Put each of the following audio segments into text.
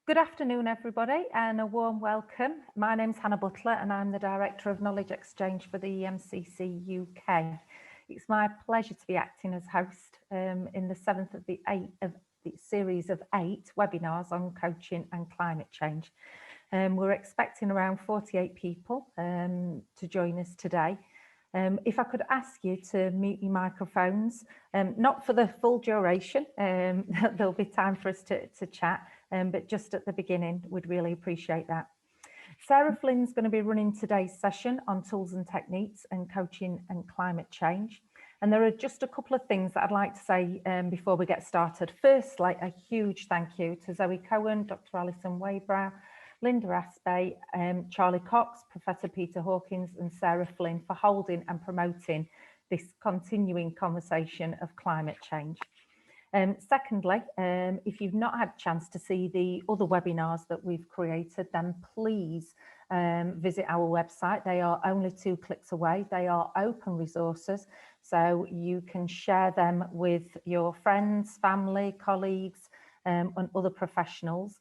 Good afternoon, everybody, and a warm welcome. My name's Hannah Butler, and I'm the Director of Knowledge Exchange for the EMCC UK. It's my pleasure to be acting as host in the seventh of the series of 8 webinars on coaching and climate change. We're expecting around 48 people to join us today. If I could ask you to mute your microphones, not for the full duration, there'll be time for us to chat, but just at the beginning, we'd really appreciate that. Sarah Flynn's going to be running today's session on tools and techniques and coaching and climate change. And there are just a couple of things that I'd like to say before we get started. Firstly, a huge thank you to Zoë Cohen, Dr. Alison Whybrow, Linda Aspey, Charly Cox, Professor Peter Hawkins and Sarah Flynn for holding and promoting this continuing conversation of climate change. Secondly, if you've not had a chance to see the other webinars that we've created, then please visit our website. They are only 2 clicks away. They are open resources, so you can share them with your friends, family, colleagues, and other professionals.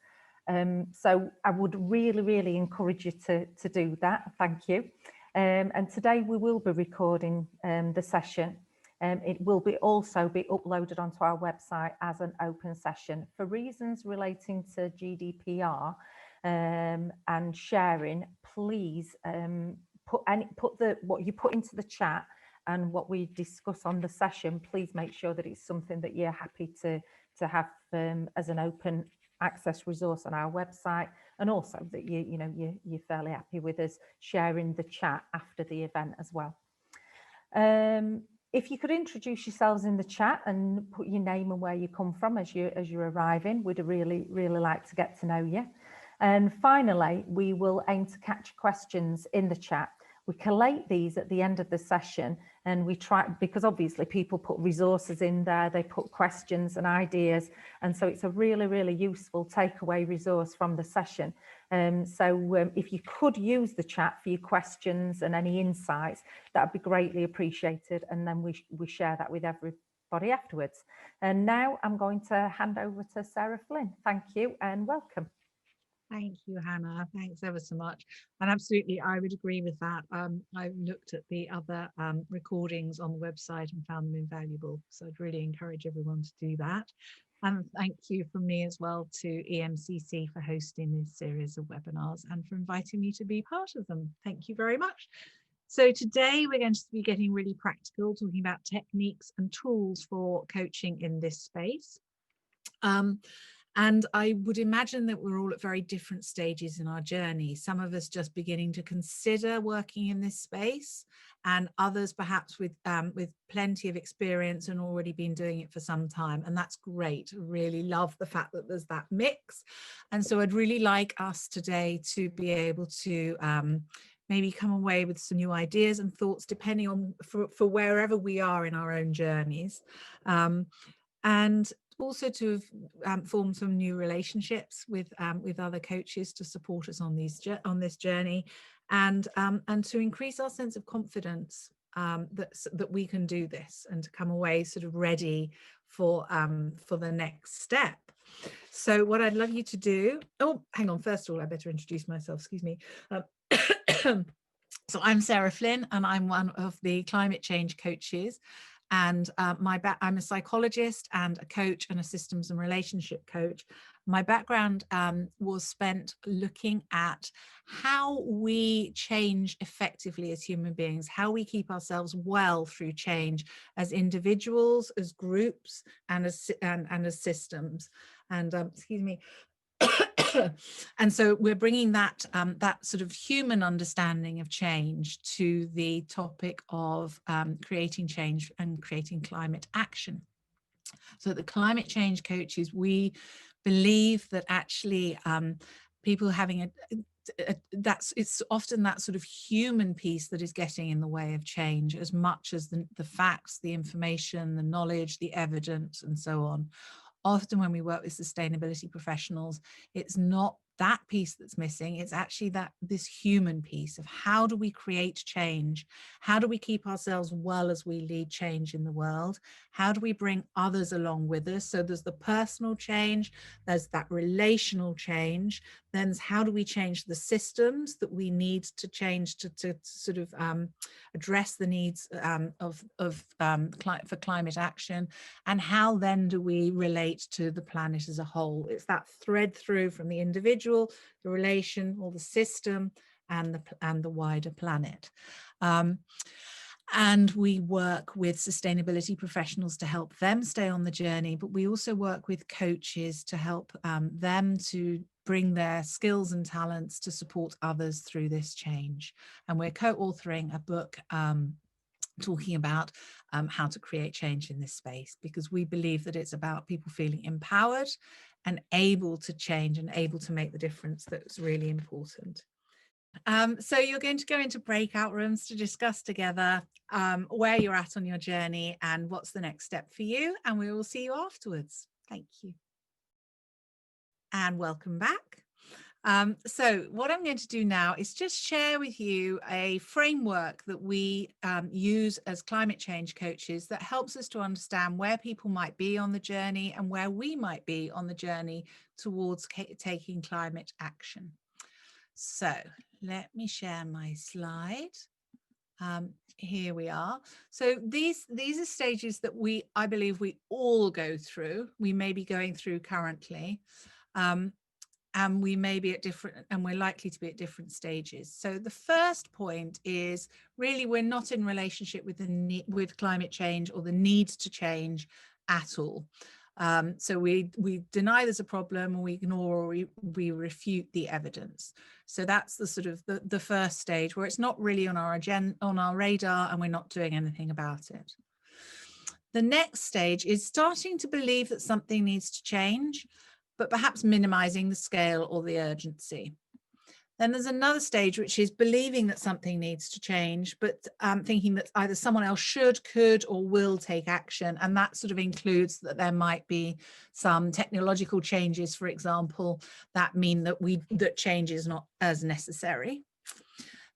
So I would really encourage you to do that. Thank you. And today we will be recording the session. It will also be uploaded onto our website as an open session. For reasons relating to GDPR and sharing, please put what you put into the chat and what we discuss on the session. Please make sure that it's something that you're happy to have as an open access resource on our website, and also that you're fairly happy with us sharing the chat after the event as well. If you could introduce yourselves in the chat and put your name and where you come from as you're arriving, we'd really like to get to know you. And finally, we will aim to catch questions in the chat. We collate these at the end of the session, and we try, because obviously people put resources in there, they put questions and ideas, and so it's a really useful takeaway resource from the session. So if you could use the chat for your questions and any insights, that would be greatly appreciated, and then we share that with everybody afterwards. And now I'm going to hand over to Sarah Flynn. Thank you and welcome. Thank you, Hannah. Thanks ever so much. And absolutely, I would agree with that. I looked at the other recordings on the website and found them invaluable. So I'd really encourage everyone to do that. And thank you from me as well to EMCC for hosting this series of webinars and for inviting me to be part of them. Thank you very much. So today we're going to be getting really practical, talking about techniques and tools for coaching in this space. And I would imagine that we're all at very different stages in our journey. Some of us just beginning to consider working in this space, and others perhaps with plenty of experience and already been doing it for some time. And that's great. I really love the fact that there's that mix. And so I'd really like us today to be able to maybe come away with some new ideas and thoughts, depending on for wherever we are in our own journeys. And also to form some new relationships with other coaches to support us on this journey, and to increase our sense of confidence that we can do this, and to come away sort of ready for the next step. So what I'd love you to do, hang on, first of all I better introduce myself, excuse me. So I'm Sarah Flynn, and I'm one of the climate change coaches. And I'm a psychologist and a coach and a systems and relationship coach. My background was spent looking at how we change effectively as human beings, how we keep ourselves well through change as individuals, as groups, and as systems. And excuse me. And so we're bringing that sort of human understanding of change to the topic of creating change and creating climate action. So the climate change coaches, we believe that actually people having it's often that sort of human piece that is getting in the way of change, as much as the facts, the information, the knowledge, the evidence, and so on. Often when we work with sustainability professionals, it's not that piece that's missing. It's actually this human piece of how do we create change? How do we keep ourselves well as we lead change in the world? How do we bring others along with us? So there's the personal change, there's that relational change, then how do we change the systems that we need to change to sort of address the needs for climate action, and how then do we relate to the planet as a whole? It's that thread through from the individual, the relation, or the system, and the wider planet. And we work with sustainability professionals to help them stay on the journey, but we also work with coaches to help them to bring their skills and talents to support others through this change. And we're co-authoring a book talking about how to create change in this space, because we believe that it's about people feeling empowered and able to change and able to make the difference that's really important. So you're going to go into breakout rooms to discuss together where you're at on your journey and what's the next step for you, and we will see you afterwards. Thank you. And welcome back. So what I'm going to do now is just share with you a framework that we use as climate change coaches that helps us to understand where people might be on the journey and where we might be on the journey towards taking climate action. So let me share my slide. Here we are. So these are stages that I believe we all go through. We may be going through currently. And we may be at different, and we're likely to be at different stages. So the first point is really we're not in relationship with climate change or the need to change at all. So we deny there's a problem, or we ignore, or we refute the evidence. So that's the sort of the first stage, where it's not really on our agenda, on our radar, and we're not doing anything about it. The next stage is starting to believe that something needs to change, but perhaps minimizing the scale or the urgency. Then there's another stage, which is believing that something needs to change, but thinking that either someone else should, could, or will take action. And that sort of includes that there might be some technological changes, for example, that mean that change is not as necessary.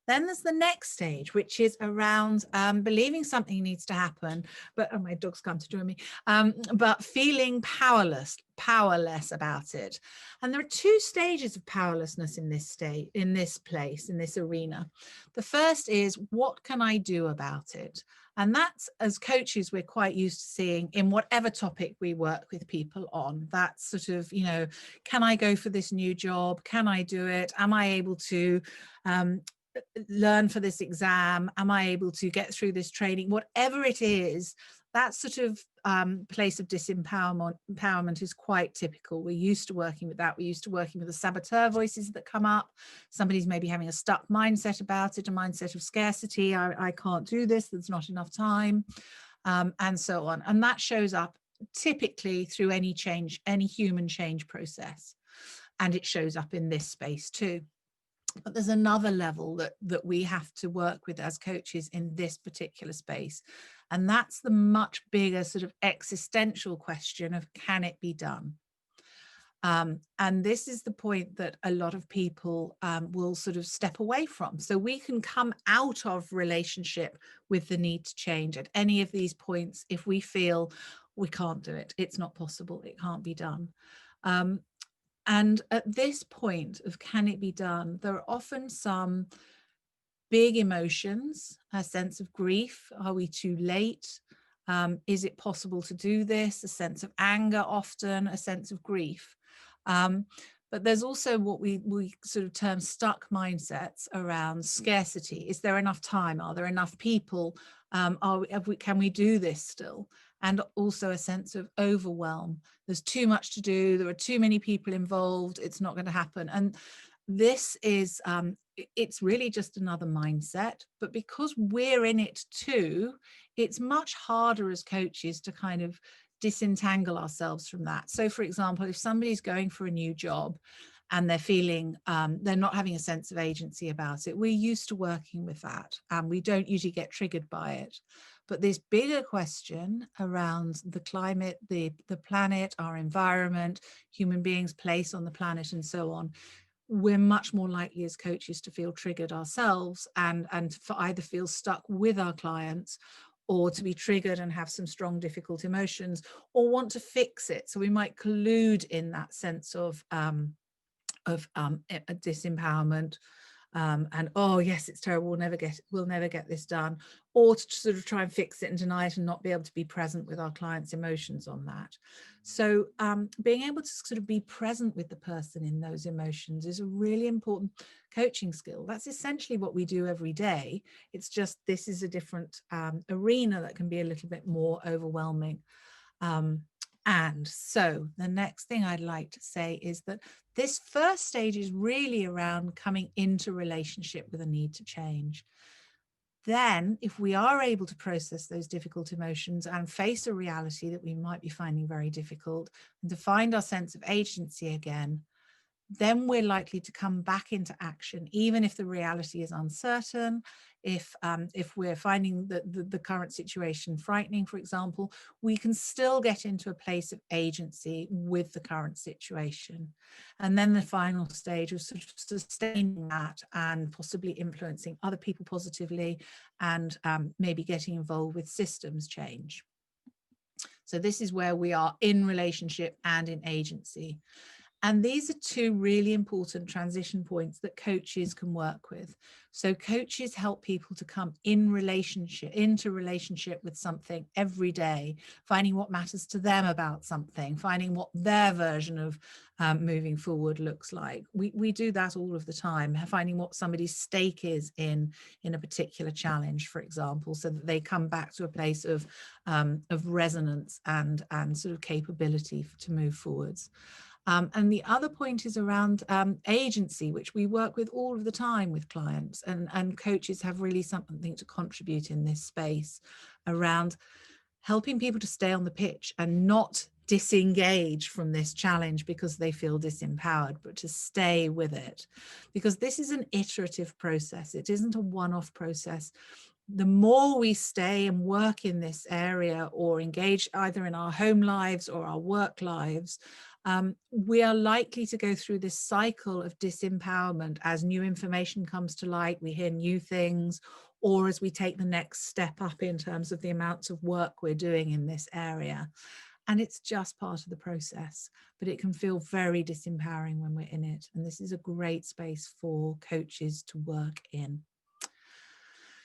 Then there's the next stage, which is around believing something needs to happen, but my dog's come to join me, but feeling powerless about it. And there are two stages of powerlessness in this state, in this place, in this arena. The first is, what can I do about it? And that's, as coaches, we're quite used to seeing in whatever topic we work with people on. That's sort of, you know, can I go for this new job? Can I do it? Am I able to learn for this exam? Am I able to get through this training? Whatever it is, that sort of place of disempowerment is quite typical. We're used to working with that. We're used to working with the saboteur voices that come up. Somebody's maybe having a stuck mindset about it, a mindset of scarcity. I can't do this, there's not enough time, and so on. And that shows up typically through any change, any human change process. And it shows up in this space too. But there's another level that we have to work with as coaches in this particular space. And that's the much bigger sort of existential question of, can it be done? And this is the point that a lot of people will sort of step away from. So we can come out of relationship with the need to change at any of these points if we feel we can't do it, it's not possible, it can't be done. And at this point of can it be done, there are often some big emotions, a sense of grief. Are we too late? Is it possible to do this? A sense of anger, often a sense of grief. But there's also what we sort of term stuck mindsets around scarcity. Is there enough time? Are there enough people? Can we do this still? And also a sense of overwhelm. There's too much to do. There are too many people involved. It's not going to happen. And this is, it's really just another mindset. But because we're in it too, it's much harder as coaches to kind of disentangle ourselves from that. So for example, if somebody's going for a new job and they're feeling they're not having a sense of agency about it, we're used to working with that, and we don't usually get triggered by it. But this bigger question around the climate, the planet, our environment, human beings' place on the planet, and so on, we're much more likely as coaches to feel triggered ourselves and to either feel stuck with our clients, or to be triggered and have some strong, difficult emotions, or want to fix it. So we might collude in that sense of disempowerment, and oh yes, it's terrible, we'll never get this done, or to sort of try and fix it and deny it and not be able to be present with our clients' emotions on that. So being able to sort of be present with the person in those emotions is a really important coaching skill. That's essentially what we do every day. It's just this is a different arena that can be a little bit more overwhelming. And so the next thing I'd like to say is that this first stage is really around coming into relationship with a need to change. Then, if we are able to process those difficult emotions and face a reality that we might be finding very difficult, and to find our sense of agency again, then we're likely to come back into action, even if the reality is uncertain. If we're finding the current situation frightening, for example, we can still get into a place of agency with the current situation. And then the final stage of sort of sustaining that and possibly influencing other people positively, and maybe getting involved with systems change. So this is where we are in relationship and in agency. And these are two really important transition points that coaches can work with. So coaches help people to come into relationship with something every day, finding what matters to them about something, finding what their version of moving forward looks like. We do that all of the time, finding what somebody's stake is in a particular challenge, for example, so that they come back to a place of resonance and sort of capability to move forwards. And the other point is around agency, which we work with all of the time with clients, and coaches have really something to contribute in this space around helping people to stay on the pitch and not disengage from this challenge because they feel disempowered, but to stay with it, because this is an iterative process. It isn't a one-off process. The more we stay and work in this area or engage either in our home lives or our work lives, we are likely to go through this cycle of disempowerment as new information comes to light, we hear new things, or as we take the next step up in terms of the amounts of work we're doing in this area. And it's just part of the process, but it can feel very disempowering when we're in it. And this is a great space for coaches to work in.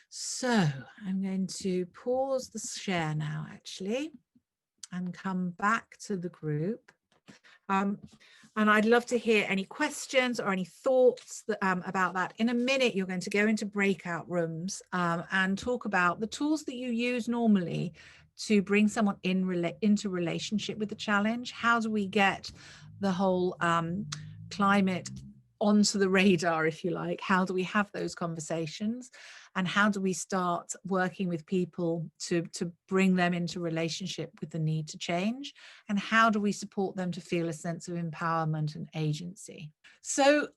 So I'm going to pause the share now, actually, and come back to the group. And I'd love to hear any questions or any thoughts about that. In a minute, you're going to go into breakout rooms and talk about the tools that you use normally to bring someone into relationship with the challenge. How do we get the whole climate onto the radar, if you like? How do we have those conversations? And how do we start working with people to bring them into relationship with the need to change? And how do we support them to feel a sense of empowerment and agency? So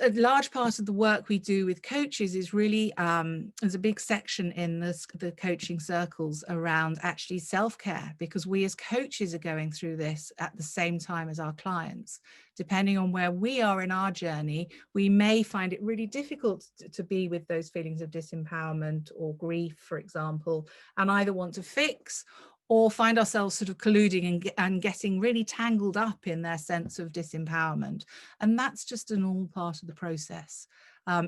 a large part of the work we do with coaches is really, there's a big section in the coaching circles around actually self-care, because we as coaches are going through this at the same time as our clients. Depending on where we are in our journey, we may find it really difficult to be with those feelings of disempowerment or grief, for example, and either want to fix or find ourselves sort of colluding and getting really tangled up in their sense of disempowerment. And that's just a normal part of the process.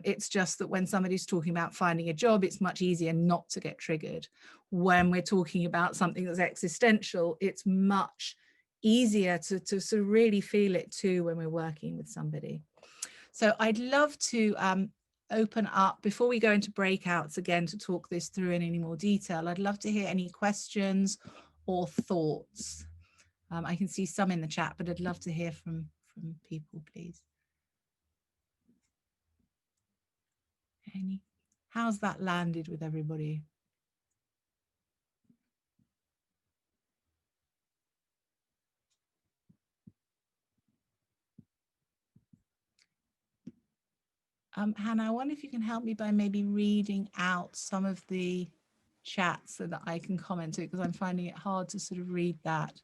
It's just that when somebody's talking about finding a job, it's much easier not to get triggered. When we're talking about something that's existential, it's much easier to sort of really feel it too when we're working with somebody. So I'd love to open up, before we go into breakouts again to talk this through in any more detail, I'd love to hear any questions or thoughts. I can see some in the chat, but I'd love to hear from people, please. How's that landed with everybody? Hannah, I wonder if you can help me by maybe reading out some of the chats so that I can comment it, because I'm finding it hard to sort of read that.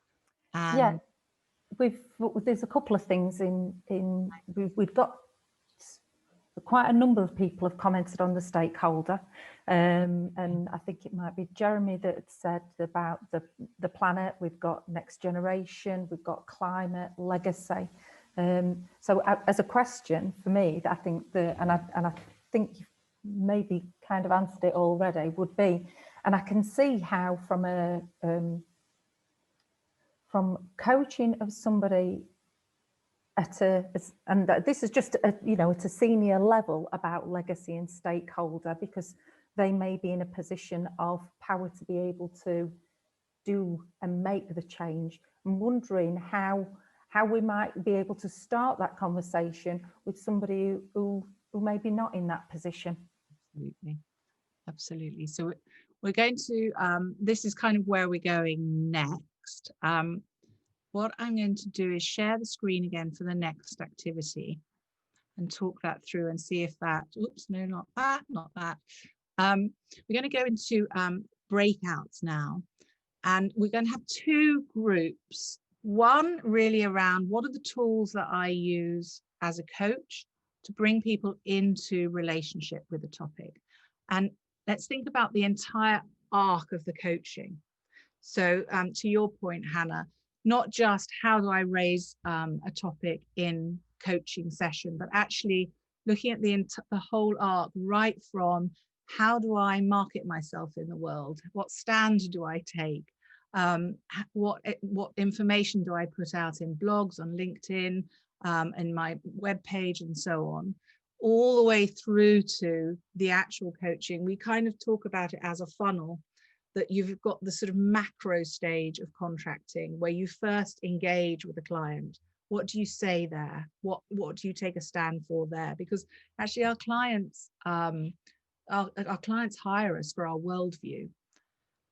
And Yeah, there's a couple of things we've got quite a number of people have commented on the stakeholder, and I think it might be Jeremy that said about the planet. We've got next generation, we've got climate, legacy. So as a question for me, I think and I think you've maybe kind of answered it already, would be, and I can see how from coaching of somebody and this is just at a senior level about legacy and stakeholder, because they may be in a position of power to be able to do and make the change. I'm wondering how we might be able to start that conversation with somebody who may be not in that position. Absolutely. So we're going to this is kind of where we're going next. What I'm going to do is share the screen again for the next activity and talk that through and see if that, oops, no, not that. We're going to go into breakouts now, and we're going to have two groups. One really around what are the tools that I use as a coach to bring people into relationship with the topic. And let's think about the entire arc of the coaching. So to your point, Hannah, not just how do I raise a topic in coaching session, but actually looking at the whole arc, right from how do I market myself in the world? What stand do I take? What information do I put out in blogs, on LinkedIn, in my webpage, and so on, all the way through to the actual coaching. We kind of talk about it as a funnel, that you've got the sort of macro stage of contracting where you first engage with a client. What do you say there? What do you take a stand for there? Because actually our clients hire us for our worldview.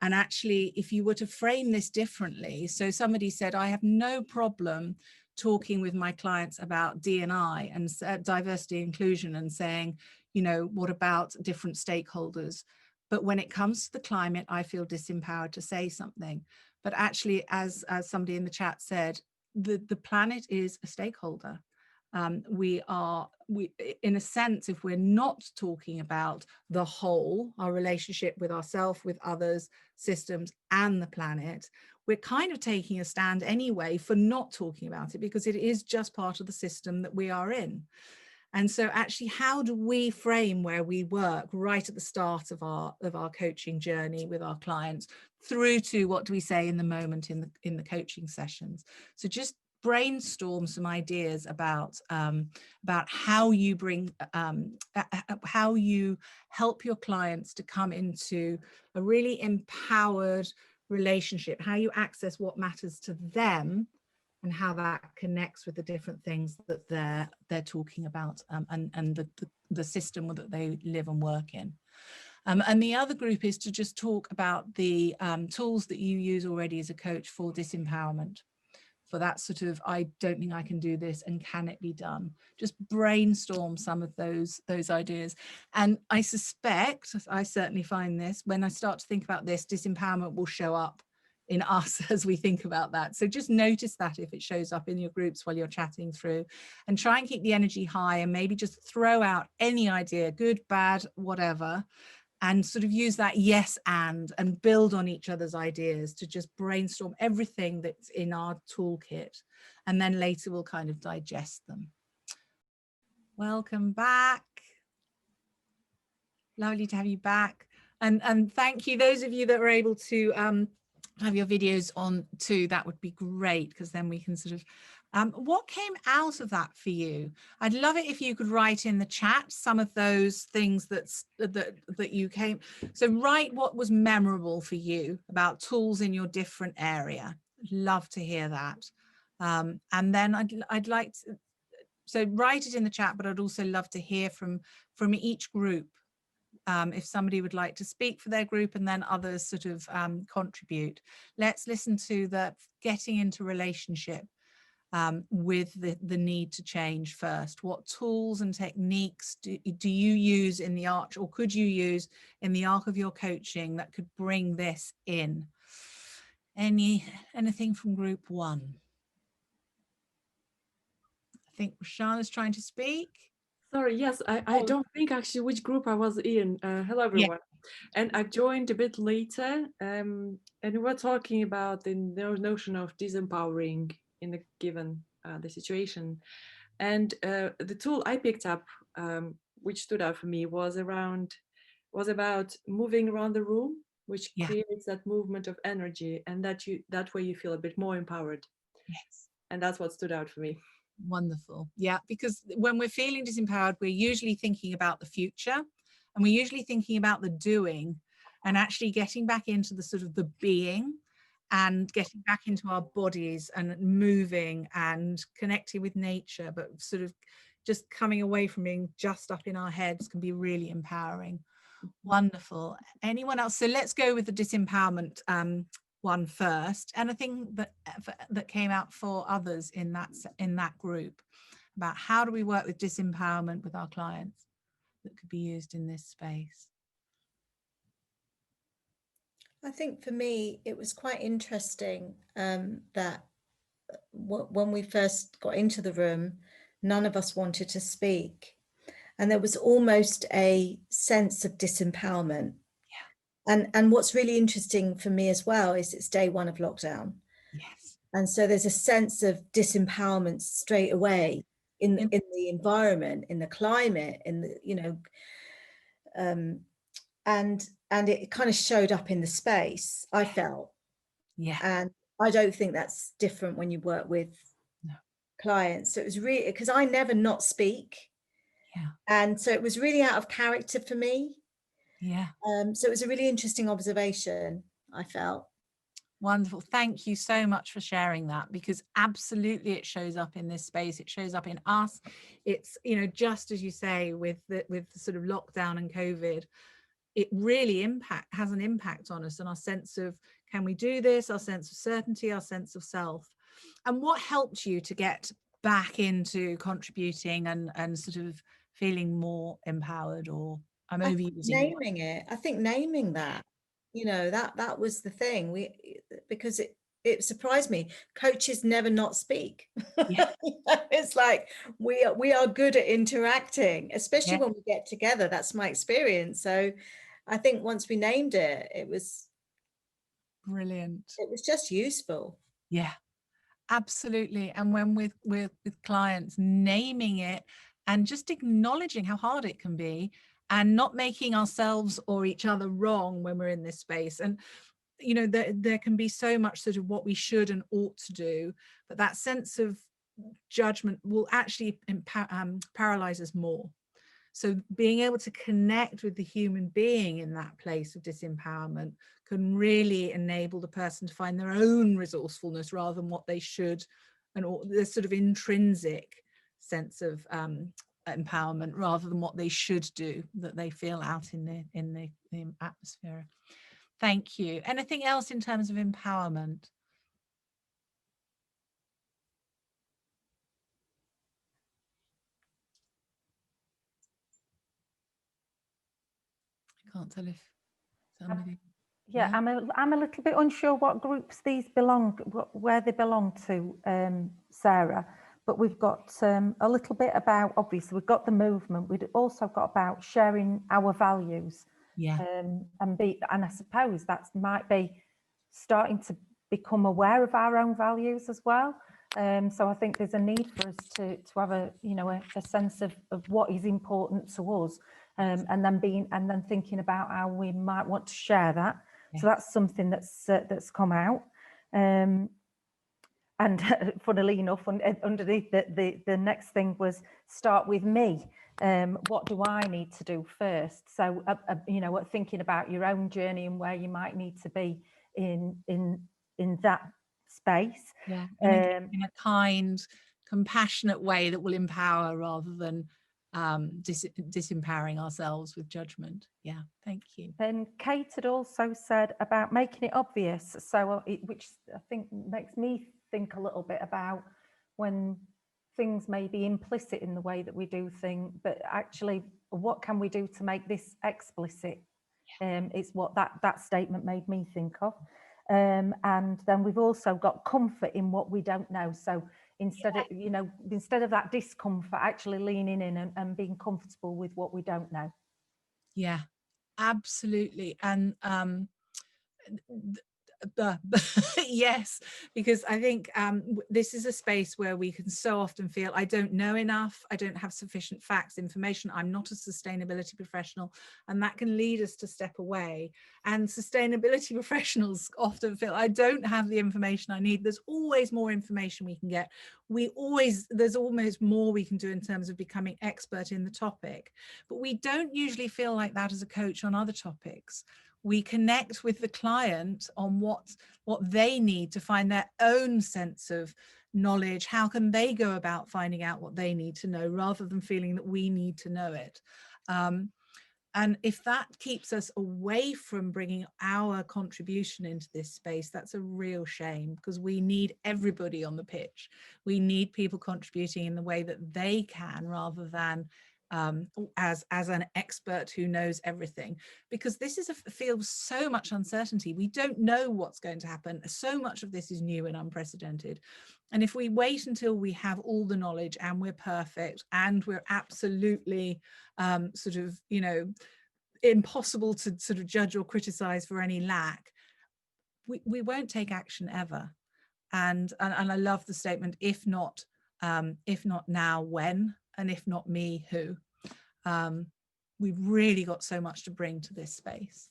And actually, if you were to frame this differently, so somebody said, I have no problem talking with my clients about D&I and diversity inclusion and saying, what about different stakeholders? But when it comes to the climate, I feel disempowered to say something. But actually, as somebody in the chat said, the planet is a stakeholder. We in a sense, if we're not talking about the whole, our relationship with ourselves, with others, systems, and the planet, we're kind of taking a stand anyway for not talking about it, because it is just part of the system that we are in. And so actually, how do we frame where we work right at the start of our coaching journey with our clients, through to what do we say in the moment in the coaching sessions? So just brainstorm some ideas about how you bring how you help your clients to come into a really empowered relationship, how you access what matters to them, and how that connects with the different things that they're talking about, and the system that they live and work in. And the other group is to just talk about the tools that you use already as a coach for disempowerment, for that sort of, I don't think I can do this, and can it be done? Just brainstorm some of those ideas. And I suspect, I certainly find this, when I start to think about this, disempowerment will show up in us as we think about that. So just notice that if it shows up in your groups while you're chatting through, and try and keep the energy high, and maybe just throw out any idea, good, bad, whatever, and sort of use that yes and build on each other's ideas to just brainstorm everything that's in our toolkit, and then later we'll kind of digest them. Welcome back. Lovely to have you back. And thank you, those of you that were able to have your videos on too. That would be great, because then we can sort of what came out of that for you? I'd love it if you could write in the chat some of those things that you came. So write what was memorable for you about tools in your different area. Love to hear that. And then I'd like to, so write it in the chat, but I'd also love to hear from each group. If somebody would like to speak for their group, and then others sort of contribute. Let's listen to the getting into relationship with the need to change first. What tools and techniques do you use in the arc, or could you use in the arc of your coaching, that could bring this in? Anything from group one? think Roshana's trying to speak. Sorry, yes, I don't think actually which group I was in. Hello, everyone. And I joined a bit later, and we were talking about the notion of disempowering in a given the situation. And the tool I picked up, which stood out for me, was about moving around the room, which creates that movement of energy, and that way you feel a bit more empowered. Yes. And that's what stood out for me. Wonderful. Yeah, because when we're feeling disempowered, we're usually thinking about the future, and we're usually thinking about the doing, and actually getting back into the sort of the being, and getting back into our bodies and moving and connecting with nature, but sort of just coming away from being just up in our heads can be really empowering. Wonderful. Anyone else? So let's go with the disempowerment one first. Anything that came out for others in that group about how do we work with disempowerment with our clients that could be used in this space? I think for me it was quite interesting that when we first got into the room, none of us wanted to speak, and there was almost a sense of disempowerment. And what's really interesting for me as well is it's day one of lockdown. Yes. And so there's a sense of disempowerment straight away in the environment, in the climate, in the, you know, and it kind of showed up in the space, I felt. Yeah. And I don't think that's different when you work with clients. So it was really, because I never not speak. Yeah. And so it was really out of character for me. Yeah. So it was a really interesting observation, I felt. Wonderful. Thank you so much for sharing that, because absolutely it shows up in this space. It shows up in us. It's, you know, just as you say, with the sort of lockdown and COVID, it really has an impact on us and our sense of, can we do this? Our sense of certainty, our sense of self. And what helped you to get back into contributing and sort of feeling more empowered? Or I'm overusing naming it. I think naming that, you know, that was the thing. Because it surprised me. Coaches never not speak. Yeah. It's like we are good at interacting, especially when we get together. That's my experience. So I think once we named it, it was brilliant. It was just useful. Yeah, absolutely. And when with clients, naming it and just acknowledging how hard it can be, and not making ourselves or each other wrong when we're in this space. And you know, there can be so much sort of what we should and ought to do, but that sense of judgment will actually paralyze us more. So being able to connect with the human being in that place of disempowerment can really enable the person to find their own resourcefulness rather than what they should, and this sort of intrinsic sense of empowerment rather than what they should do, that they feel out in the atmosphere. Thank you. Anything else in terms of empowerment? I can't tell if somebody... Yeah, I'm a little bit unsure what groups these belong, where they belong to, Sarah. But we've got a little bit about, obviously, we've got the movement. We've also got about sharing our values. Yeah. And I suppose that might be starting to become aware of our own values as well. So I think there's a need for us to have a, you know, a sense of what is important to us, and then thinking about how we might want to share that. Yeah. So that's something that's come out. And funnily enough, underneath the next thing was start with me. What do I need to do first? So you know, thinking about your own journey and where you might need to be in that space. Yeah, in a kind, compassionate way that will empower rather than disempowering ourselves with judgment. Yeah, thank you. And Kate had also said about making it obvious, so which I think makes me think a little bit about when things may be implicit in the way that we do things, but actually what can we do to make this explicit? It's what that statement made me think of. And then we've also got comfort in what we don't know. So instead of, you know, instead of that discomfort, actually leaning in and being comfortable with what we don't know. Yeah, absolutely. And yes, because I think this is a space where we can so often feel I don't know enough, I don't have sufficient facts, information, I'm not a sustainability professional, and that can lead us to step away. And sustainability professionals often feel I don't have the information I need. There's always more information we can get. There's almost more we can do in terms of becoming expert in the topic, but we don't usually feel like that as a coach on other topics. We connect with the client on what they need to find their own sense of knowledge. How can they go about finding out what they need to know, rather than feeling that we need to know it? And if that keeps us away from bringing our contribution into this space, that's a real shame, because we need everybody on the pitch. We need people contributing in the way that they can, rather than as an expert who knows everything, because this is a field of so much uncertainty. We don't know what's going to happen. So much of this is new and unprecedented. And if we wait until we have all the knowledge and we're perfect and we're absolutely sort of, you know, impossible to sort of judge or criticize for any lack, we won't take action ever. And I love the statement, if not now, when? And if not me, who? We've really got so much to bring to this space.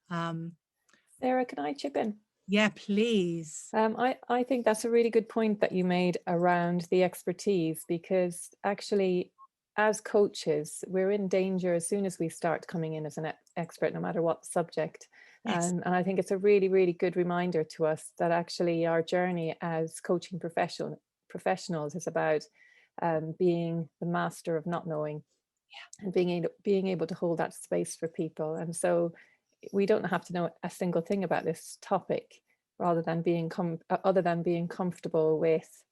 Sarah, can I chip in? Yeah, please. I think that's a really good point that you made around the expertise, because actually, as coaches, we're in danger as soon as we start coming in as an expert, no matter what subject. Yes. And I think it's a really, really good reminder to us that actually our journey as coaching professionals is about being the master of not knowing, and being able to hold that space for people. And so we don't have to know a single thing about this topic, rather than being comfortable with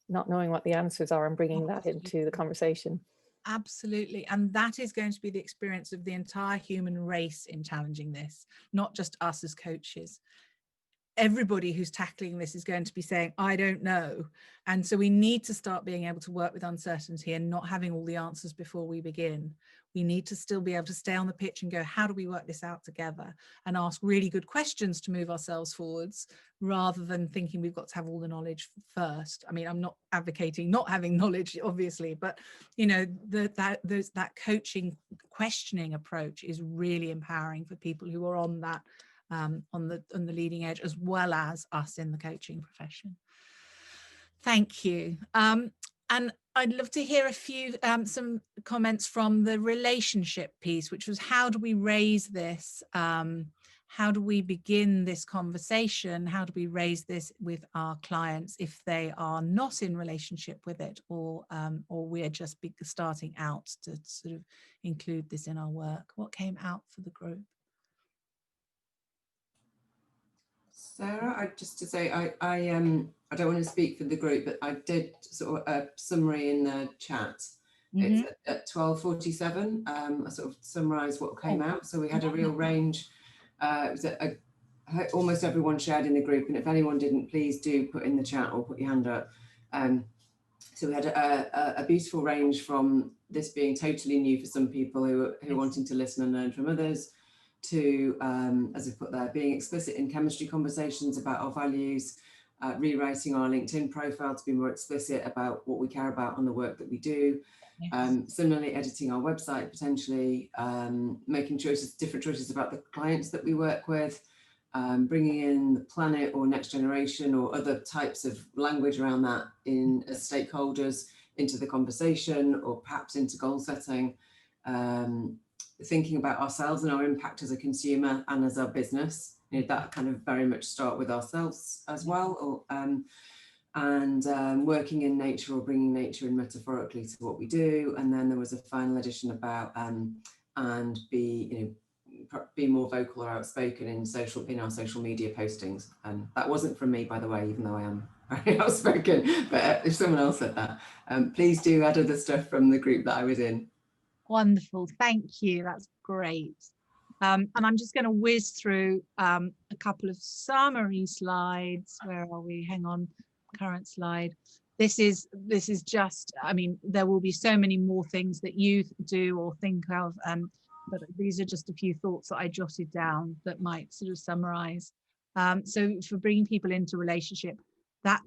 not knowing what the answers are and bringing that into the conversation. Absolutely. And that is going to be the experience of the entire human race in challenging this, not just us as coaches. Everybody who's tackling this is going to be saying, I don't know. And so we need to start being able to work with uncertainty and not having all the answers before we begin. We need to still be able to stay on the pitch and go, how do we work this out together? And ask really good questions to move ourselves forwards, rather than thinking we've got to have all the knowledge first. I mean, I'm not advocating not having knowledge, obviously, but you know, that coaching, questioning approach is really empowering for people who are on that on the leading edge, as well as us in the coaching profession. Thank you. And I'd love to hear a few some comments from the relationship piece, which was, how do we raise this? How do we begin this conversation? How do we raise this with our clients if they are not in relationship with it, or we're just starting out to sort of include this in our work? What came out for the group? Sarah, just to say, I don't want to speak for the group, but I did sort of a summary in the chat. It's at 12:47. I sort of summarised what came out. So we had a real range. It was almost everyone shared in the group, and if anyone didn't, please do put in the chat or put your hand up. So we had a beautiful range from this being totally new for some people who are wanting to listen and learn from others, to, as I put there, being explicit in chemistry conversations about our values, rewriting our LinkedIn profile to be more explicit about what we care about on the work that we do. Yes. Similarly, editing our website, potentially making different choices about the clients that we work with, bringing in the planet or next generation or other types of language around that as stakeholders into the conversation, or perhaps into goal setting. Thinking about ourselves and our impact as a consumer and as our business, you know, that kind of very much start with ourselves as well, or working in nature, or bringing nature in metaphorically to what we do. And then there was a final addition about and be more vocal or outspoken in our social media postings. And that wasn't from me, by the way, even though I am very outspoken. But if someone else said that, please do add other stuff from the group that I was in. Wonderful, thank you, that's great. And I'm just going to whiz through a couple of summary slides. Where are we? Hang on, current slide. this is just, I mean, there will be so many more things that you do or think of, but these are just a few thoughts that I jotted down that might sort of summarize. So for bringing people into relationship, that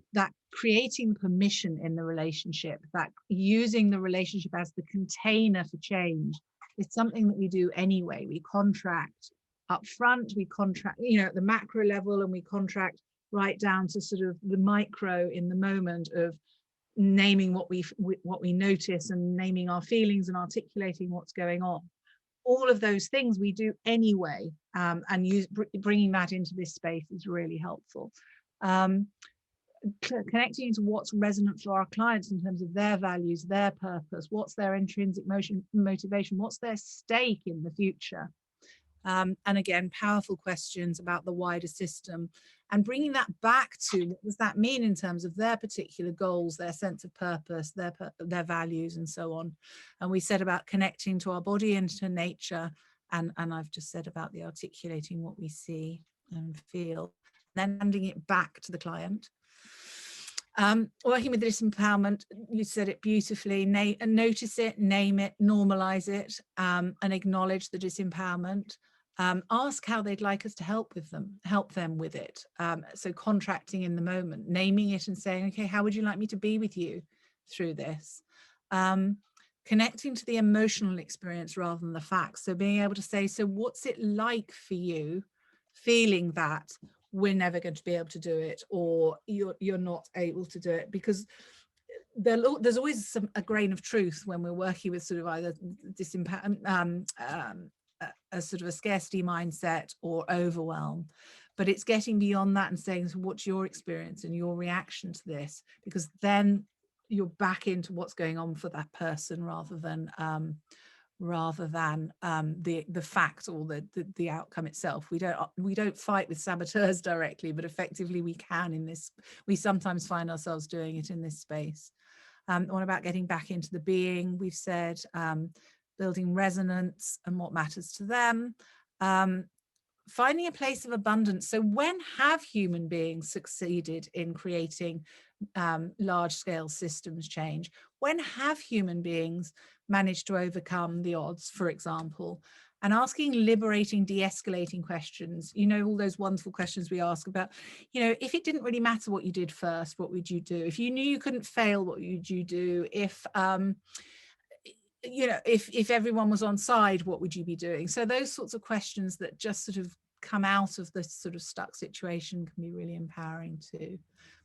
creating permission in the relationship, that using the relationship as the container for change, is something that we do anyway. We contract up front, we contract, you know, at the macro level, and we contract right down to sort of the micro in the moment of naming what we notice and naming our feelings and articulating what's going on. All of those things we do anyway, and bringing that into this space is really helpful. Connecting to what's resonant for our clients in terms of their values, their purpose, what's their intrinsic motivation, what's their stake in the future. And again, powerful questions about the wider system, and bringing that back to what does that mean in terms of their particular goals, their sense of purpose, their values, and so on. And we said about connecting to our body and to nature, and I've just said about the articulating what we see and feel, then handing it back to the client. Working with disempowerment, you said it beautifully, notice it, name it, normalize it, and acknowledge the disempowerment. Ask how they'd like us to help them with it. So contracting in the moment, naming it and saying, okay, how would you like me to be with you through this? Connecting to the emotional experience rather than the facts. So being able to say, so what's it like for you feeling that we're never going to be able to do it, or you're not able to do it? Because there's always a grain of truth when we're working with sort of either a sort of a scarcity mindset or overwhelm, but it's getting beyond that and saying, so what's your experience and your reaction to this? Because then you're back into what's going on for that person rather than the fact or the outcome itself. We don't fight with saboteurs directly, but effectively we can in this. We sometimes find ourselves doing it in this space. What about getting back into the being? We've said building resonance and what matters to them. Finding a place of abundance. So when have human beings succeeded in creating large-scale systems change? When have human beings managed to overcome the odds, for example? And asking liberating, de-escalating questions. You know, all those wonderful questions we ask about, you know, if it didn't really matter what you did first, what would you do? If you knew you couldn't fail, what would you do? If you know, if everyone was on side, what would you be doing? So those sorts of questions that just sort of come out of this sort of stuck situation can be really empowering too.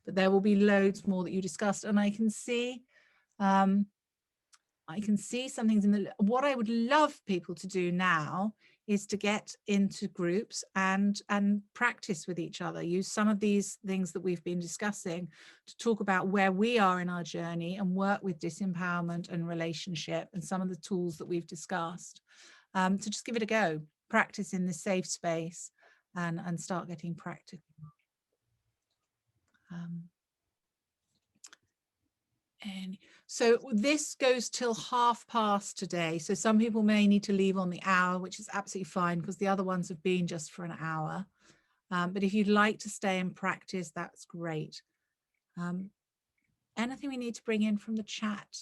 But there will be loads more that you discussed, and I can see some things in the. What I would love people to do now is to get into groups and practice with each other. Use some of these things that we've been discussing to talk about where we are in our journey and work with disempowerment and relationship and some of the tools that we've discussed. To just give it a go, practice in this safe space and start getting practical. And so this goes till past today. So some people may need to leave on the hour, which is absolutely fine because the other ones have been just for an hour. But if you'd like to stay and practice, that's great. Anything we need to bring in from the chat?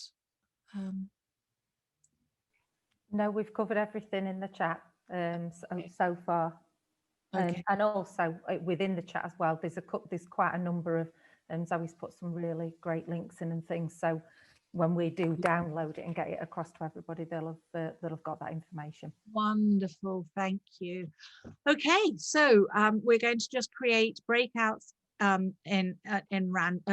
No, we've covered everything in the chat so far. Okay. And also within the chat as well, there's quite a number of, Zoe's put some really great links in and things. So when we do download it and get it across to everybody, they'll have got that information. Wonderful, thank you. Okay, so we're going to just create breakouts at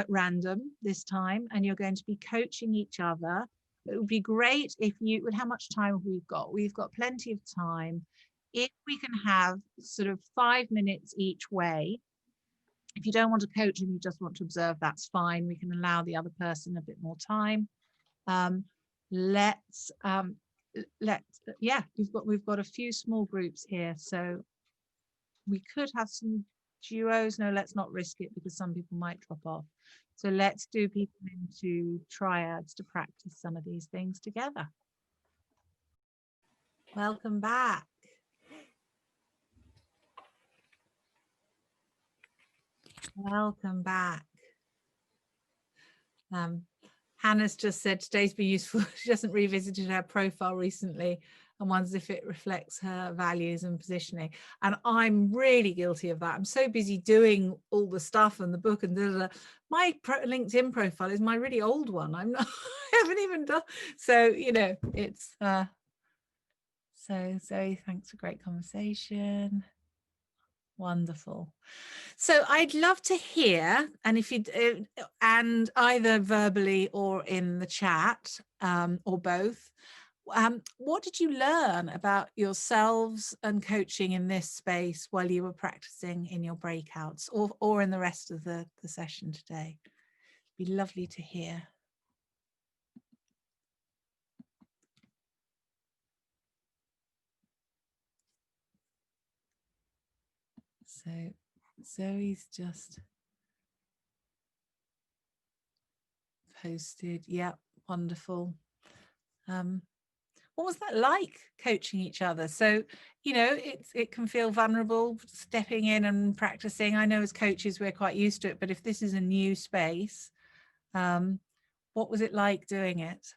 random this time, and you're going to be coaching each other. It would be great if you would. How much time have we got? We've got plenty of time. If we can have sort of 5 minutes each way. If you don't want to coach and you just want to observe, that's fine. We can allow the other person a bit more time. We've got a few small groups here, so we could have some duos. No, let's not risk it because some people might drop off. So let's do people into triads to practice some of these things together. Welcome back. Welcome back. Hannah's just said today's been useful. She hasn't revisited her profile recently and wonders if it reflects her values and positioning. And I'm really guilty of that. I'm so busy doing all the stuff and the book and my LinkedIn profile is my really old one. I'm not, I haven't even done. So, you know, it's, so Zoe, thanks for great conversation. Wonderful. So I'd love to hear, and if you and either verbally or in the chat, or both, what did you learn about yourselves and coaching in this space while you were practicing in your breakouts, or in the rest of the session today? It'd be lovely to hear. So Zoe's just posted, yeah, wonderful. What was that like, coaching each other? So, you know, it can feel vulnerable stepping in and practicing. I know as coaches we're quite used to it, but if this is a new space, what was it like doing it?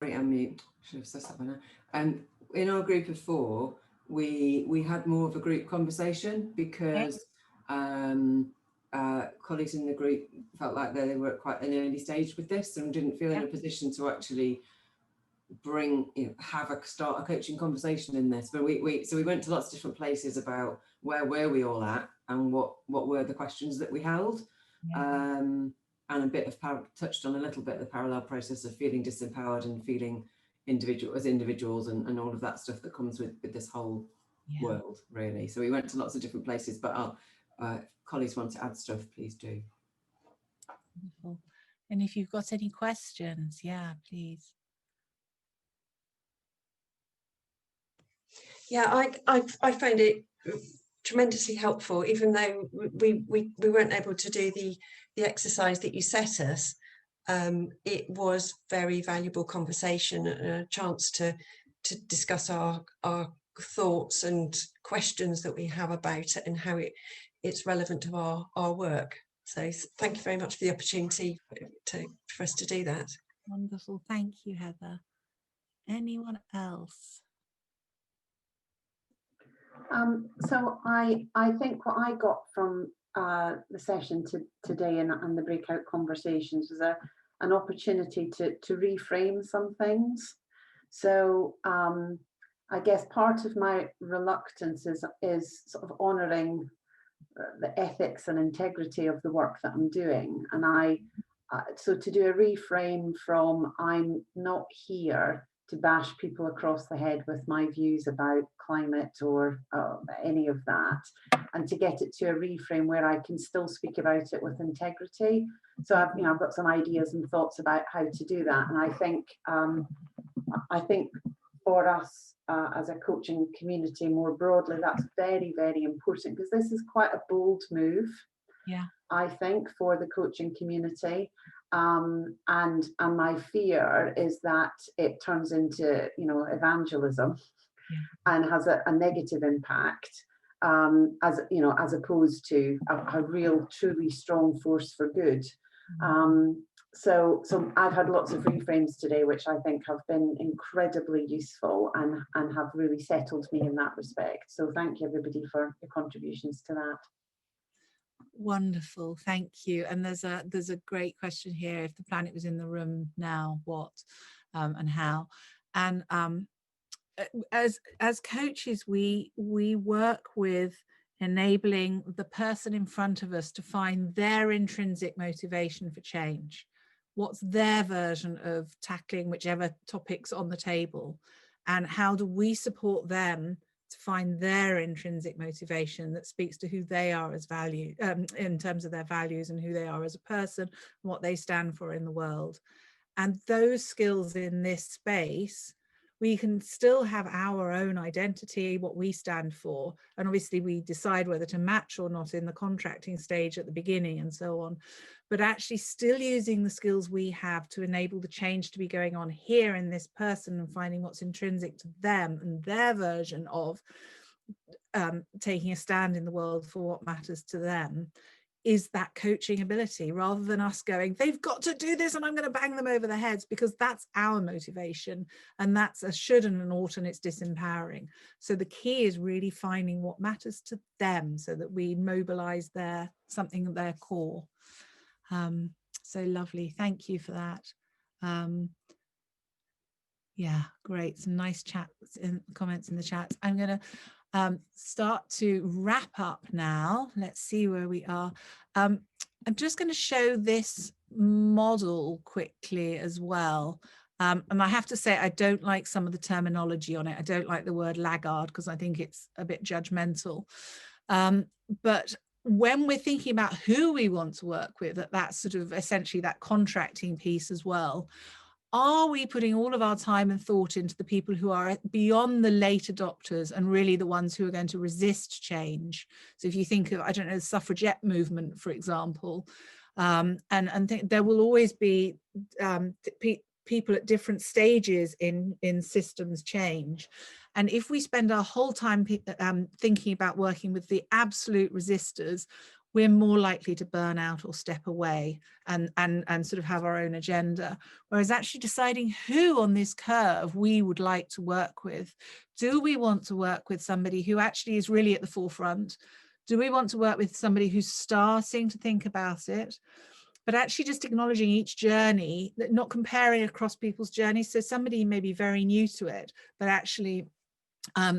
Unmute. Should have said that by now. In our group of 4, we had more of a group conversation because colleagues in the group felt like they were at quite an early stage with this and didn't feel in a position to actually bring, start a coaching conversation in this. But so we went to lots of different places about where were we all at and what were the questions that we held. And a bit of touched on a little bit the parallel process of feeling disempowered and feeling individuals and all of that stuff that comes with this whole world, really. So we went to lots of different places, but if colleagues want to add stuff, please do. Wonderful. And if you've got any questions, please. Yeah, I found it tremendously helpful, even though we weren't able to do the exercise that you set us. It was very valuable conversation and a chance to discuss our thoughts and questions that we have about it and how it's relevant to our work. So thank you very much for the opportunity for us to do that. Wonderful. Thank you, Heather. Anyone else? So I think what I got from the session today and the breakout conversations was an opportunity to reframe some things. So I guess part of my reluctance is sort of honouring the ethics and integrity of the work that I'm doing, and so to do a reframe from I'm not here to bash people across the head with my views about climate or any of that, and to get it to a reframe where I can still speak about it with integrity. So I've got some ideas and thoughts about how to do that, and I think for us as a coaching community more broadly, that's very, very important, because this is quite a bold move. I think, for the coaching community. And my fear is that it turns into, evangelism and has a negative impact, as opposed to a real, truly strong force for good. So I've had lots of reframes today, which I think have been incredibly useful and have really settled me in that respect. So thank you, everybody, for your contributions to that. Wonderful, thank you. And there's a great question here: if the planet was in the room now, what and how? And as coaches, we work with enabling the person in front of us to find their intrinsic motivation for change. What's their version of tackling whichever topics on the table, and how do we support them to find their intrinsic motivation that speaks to who they are as value, in terms of their values and who they are as a person, and what they stand for in the world. And those skills in this space, we can still have our own identity, what we stand for, and obviously we decide whether to match or not in the contracting stage at the beginning and so on, but actually still using the skills we have to enable the change to be going on here in this person and finding what's intrinsic to them and their version of taking a stand in the world for what matters to them, is that coaching ability, rather than us going, they've got to do this and I'm going to bang them over the heads, because that's our motivation, and that's a should and an ought, and it's disempowering. So the key is really finding what matters to them so that we mobilize something at their core. So lovely, thank you for that. Yeah, great, some nice chats and comments in the chat. I'm going to start to wrap up now. Let's see where we are. I'm just going to show this model quickly as well. And I have to say, I don't like some of the terminology on it. I don't like the word laggard because I think it's a bit judgmental. But when we're thinking about who we want to work with, that's sort of essentially that contracting piece as well. Are we putting all of our time and thought into the people who are beyond the late adopters and really the ones who are going to resist change? So if you think of, I don't know, the suffragette movement, for example, and there will always be people at different stages in systems change. And if we spend our whole time thinking about working with the absolute resistors, we're more likely to burn out or step away and sort of have our own agenda. Whereas actually deciding who on this curve we would like to work with. Do we want to work with somebody who actually is really at the forefront? Do we want to work with somebody who's starting to think about it? But actually just acknowledging each journey, not comparing across people's journeys. So somebody may be very new to it, but actually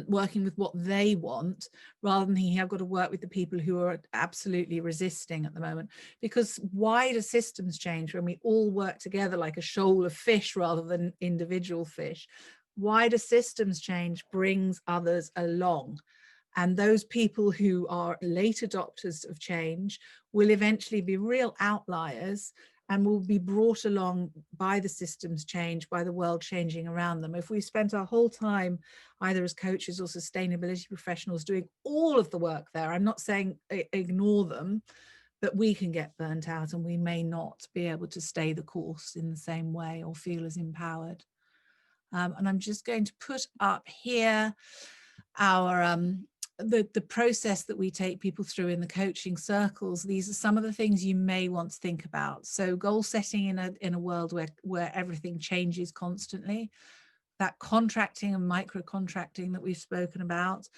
working with what they want, rather than thinking I've got to work with the people who are absolutely resisting at the moment. Because why do systems change when we all work together like a shoal of fish rather than individual fish? Why do systems change brings others along? And those people who are late adopters of change will eventually be real outliers and will be brought along by the systems change, by the world changing around them. If we spent our whole time, either as coaches or sustainability professionals, doing all of the work there, I'm not saying ignore them, but we can get burnt out and we may not be able to stay the course in the same way or feel as empowered. And I'm just going to put up here our the process that we take people through in the coaching circles. These are some of the things you may want to think about. So goal setting in a world where everything changes constantly, that contracting and micro contracting that we've spoken about,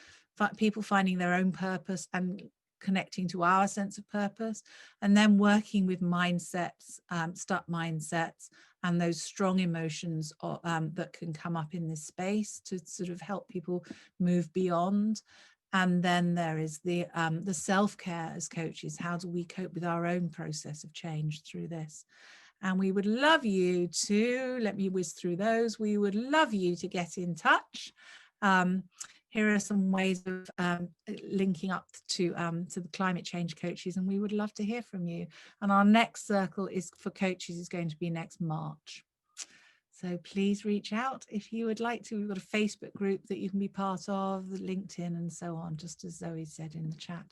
people finding their own purpose and connecting to our sense of purpose, and then working with mindsets, stuck mindsets, and those strong emotions that can come up in this space to sort of help people move beyond. And then there is the self-care as coaches. How do we cope with our own process of change through this? And we would love you to, let me whiz through those, we would love you to get in touch. Here are some ways of linking up to the climate change coaches, and we would love to hear from you. And our next circle is for coaches is going to be next March. So please reach out if you would like to. We've got a Facebook group that you can be part of, LinkedIn and so on, just as Zoe said in the chat.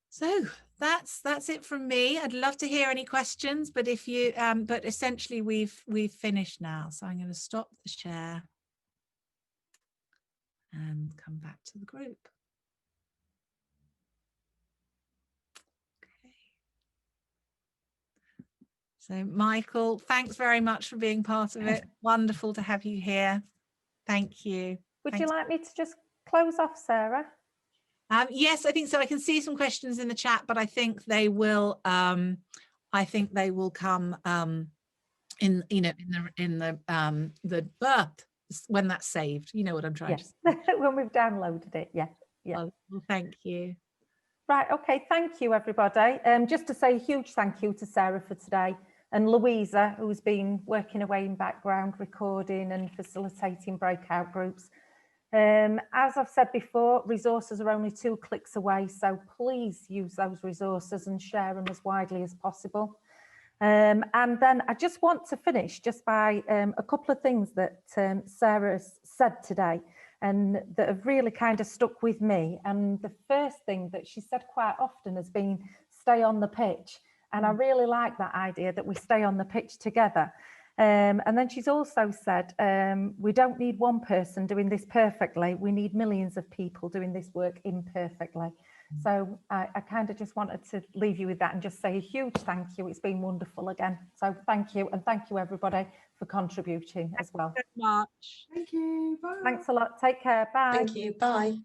So that's it from me. I'd love to hear any questions, but if you but essentially we've finished now. So I'm going to stop the share and come back to the group. So Michael, thanks very much for being part of it. Wonderful to have you here. Thank you. Would you like me to just close off, Sarah? Yes, I think so. I can see some questions in the chat, but I think they will. I think they will come in the birth when that's saved. You know what I'm trying to say. When we've downloaded it. Yeah. Well, thank you. Right. Okay. Thank you, everybody. Just to say a huge thank you to Sarah for today, and Louisa, who's been working away in background, recording and facilitating breakout groups. As I've said before, resources are only 2 clicks away, so please use those resources and share them as widely as possible. And then I just want to finish just by a couple of things that Sarah said today and that have really kind of stuck with me. And the first thing that she said quite often has been stay on the pitch. And I really like that idea that we stay on the pitch together. And then she's also said, we don't need one person doing this perfectly. We need millions of people doing this work imperfectly. So I kind of just wanted to leave you with that and just say a huge thank you. It's been wonderful again. So thank you. And thank you, everybody, for contributing as well. Thank you so much. Thank you. Bye. Thanks a lot. Take care. Bye. Thank you. Bye.